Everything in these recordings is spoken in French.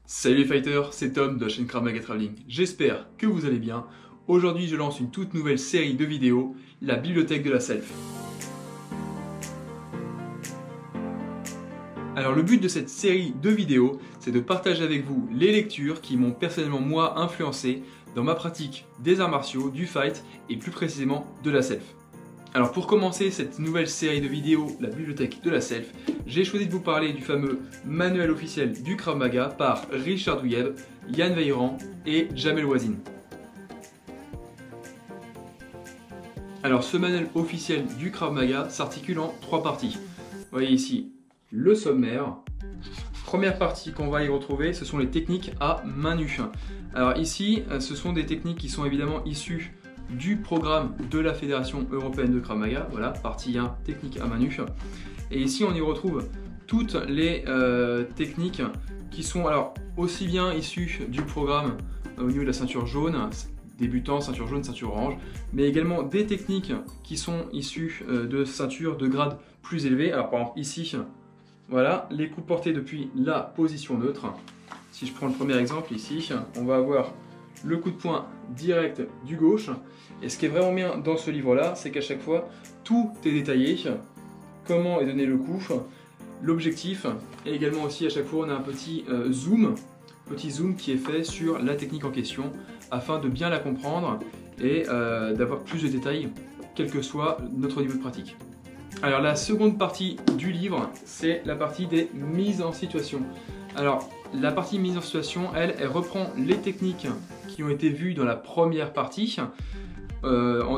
Salut les fighters, c'est Tom de la chaîne Krav Maga Traveling. J'espère que vous allez bien. Aujourd'hui, je lance une toute nouvelle série de vidéos, la bibliothèque de la self. Alors le but de cette série de vidéos, c'est de partager avec vous les lectures qui m'ont personnellement moi influencé dans ma pratique des arts martiaux, du fight et plus précisément de la self. Alors pour commencer cette nouvelle série de vidéos, la bibliothèque de la self, j'ai choisi de vous parler du fameux manuel officiel du Krav Maga par Richard Douieb, Yann Veillran et Jamel Ouazine. Alors ce manuel officiel du Krav Maga s'articule en 3 parties. Vous voyez ici le sommaire. Première partie qu'on va y retrouver, ce sont les techniques à main nue. Alors ici, ce sont des techniques qui sont évidemment issues du programme de la Fédération Européenne de Krav Maga, voilà, partie 1, technique à main nue. Et ici on y retrouve toutes les techniques qui sont alors aussi bien issues du programme au niveau de la ceinture jaune, débutant, ceinture jaune, ceinture orange, mais également des techniques qui sont issues de ceintures de grade plus élevé. Alors par exemple ici, voilà, les coups portés depuis la position neutre. Si je prends le premier exemple ici, on va avoir le coup de poing direct du gauche. Et ce qui est vraiment bien dans ce livre-là, c'est qu'à chaque fois, tout est détaillé. Comment est donné le coup, l'objectif, et également aussi à chaque fois, on a un petit zoom qui est fait sur la technique en question, afin de bien la comprendre et d'avoir plus de détails, quel que soit notre niveau de pratique. Alors la seconde partie du livre, c'est la partie des mises en situation. Alors la partie mise en situation, elle reprend les techniques qui ont été vues dans la première partie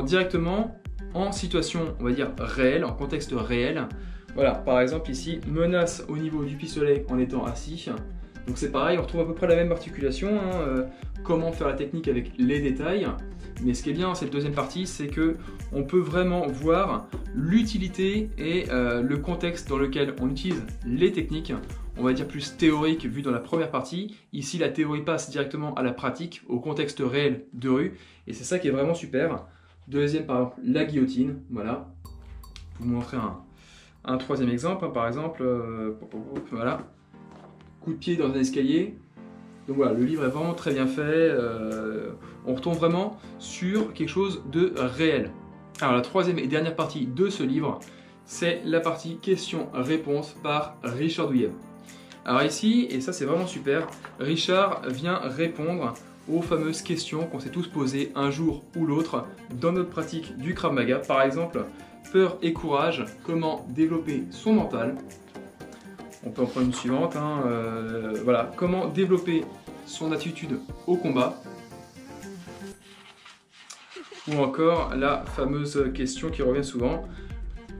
directement en situation, on va dire, réelle, en contexte réel. Voilà, par exemple ici, menace au niveau du pistolet en étant assis. Donc c'est pareil, on retrouve à peu près la même articulation, comment faire la technique avec les détails. Mais ce qui est bien, cette deuxième partie, c'est que on peut vraiment voir l'utilité et le contexte dans lequel on utilise les techniques, on va dire plus théorique vu dans la première partie. Ici, la théorie passe directement à la pratique, au contexte réel de rue, et c'est ça qui est vraiment super. Deuxième, par exemple, la guillotine, voilà. Pour vous montrer un troisième exemple, par exemple, voilà. Coup de pied dans un escalier. Donc voilà, le livre est vraiment très bien fait, on retombe vraiment sur quelque chose de réel. Alors la troisième et dernière partie de ce livre, c'est la partie questions-réponses par Richard Douieb. Alors ici, et ça c'est vraiment super, Richard vient répondre aux fameuses questions qu'on s'est tous posées un jour ou l'autre dans notre pratique du Krav Maga. Par exemple, peur et courage, comment développer son mental. On peut en prendre une suivante, voilà, comment développer son attitude au combat. Ou encore la fameuse question qui revient souvent,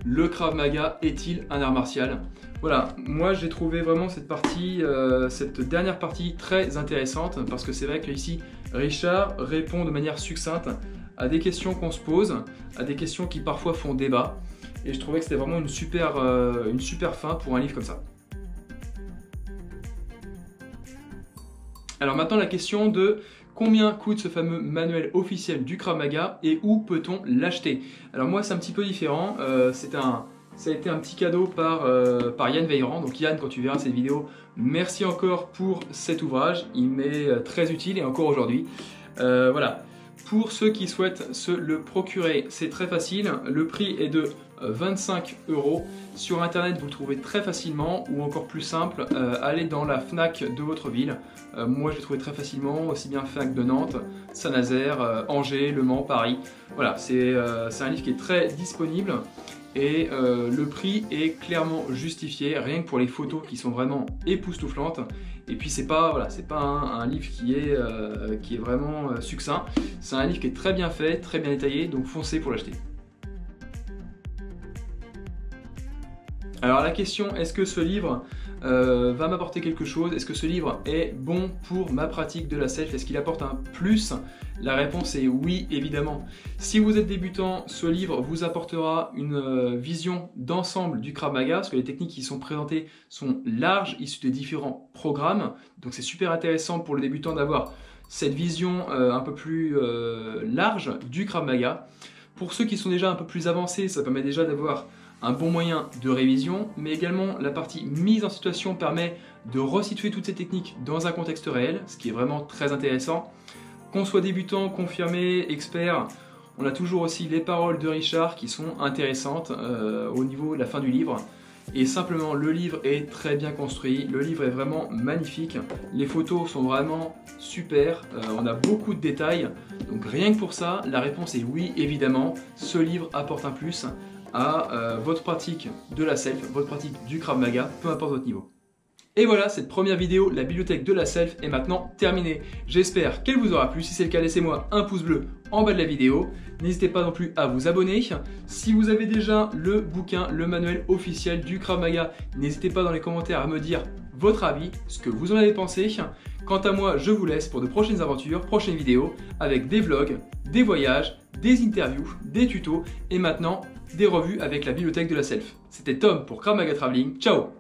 le Krav Maga est-il un art martial? Voilà, moi j'ai trouvé vraiment cette partie, cette dernière partie très intéressante parce que c'est vrai qu'ici Richard répond de manière succincte à des questions qu'on se pose, à des questions qui parfois font débat, et je trouvais que c'était vraiment une super fin pour un livre comme ça. Alors maintenant la question de combien coûte ce fameux manuel officiel du Krav Maga et où peut-on l'acheter? Alors moi c'est un petit peu différent, ça a été un petit cadeau par Yann Veillran. Donc Yann, quand tu verras cette vidéo, merci encore pour cet ouvrage, il m'est très utile et encore aujourd'hui. Voilà. Pour ceux qui souhaitent se le procurer, c'est très facile, le prix est de 25 €. Sur internet vous le trouvez très facilement, ou encore plus simple, allez dans la Fnac de votre ville. Moi je l'ai trouvé très facilement, aussi bien Fnac de Nantes, Saint-Nazaire, Angers, Le Mans, Paris. Voilà, c'est un livre qui est très disponible et le prix est clairement justifié, rien que pour les photos qui sont vraiment époustouflantes. Et puis c'est pas, voilà, c'est pas un livre qui est vraiment succinct, c'est un livre qui est très bien fait, très bien détaillé, donc foncez pour l'acheter. Alors la question, est-ce que ce livre va m'apporter quelque chose? Est-ce que ce livre est bon pour ma pratique de la self? Est-ce qu'il apporte un plus? La réponse est oui, évidemment. Si vous êtes débutant, ce livre vous apportera une vision d'ensemble du Krav Maga, parce que les techniques qui sont présentées sont larges, issues de différents programmes. Donc c'est super intéressant pour le débutant d'avoir cette vision un peu plus large du Krav Maga. Pour ceux qui sont déjà un peu plus avancés, ça permet déjà d'avoir un bon moyen de révision, mais également la partie mise en situation permet de resituer toutes ces techniques dans un contexte réel, ce qui est vraiment très intéressant. Qu'on soit débutant, confirmé, expert, on a toujours aussi les paroles de Richard qui sont intéressantes au niveau de la fin du livre. Et simplement, le livre est très bien construit, le livre est vraiment magnifique, les photos sont vraiment super, on a beaucoup de détails, donc rien que pour ça, la réponse est oui, évidemment, ce livre apporte un plus à votre pratique de la self, votre pratique du Krav Maga, peu importe votre niveau. Et voilà, cette première vidéo, la bibliothèque de la self, est maintenant terminée. J'espère qu'elle vous aura plu. Si c'est le cas, laissez-moi un pouce bleu en bas de la vidéo. N'hésitez pas non plus à vous abonner. Si vous avez déjà le bouquin, le manuel officiel du Krav Maga, n'hésitez pas dans les commentaires à me dire votre avis, ce que vous en avez pensé. Quant à moi, je vous laisse pour de prochaines aventures, prochaines vidéos, avec des vlogs, des voyages, des interviews, des tutos et maintenant des revues avec la bibliothèque de la self. C'était Tom pour Krav Maga Traveling. Ciao!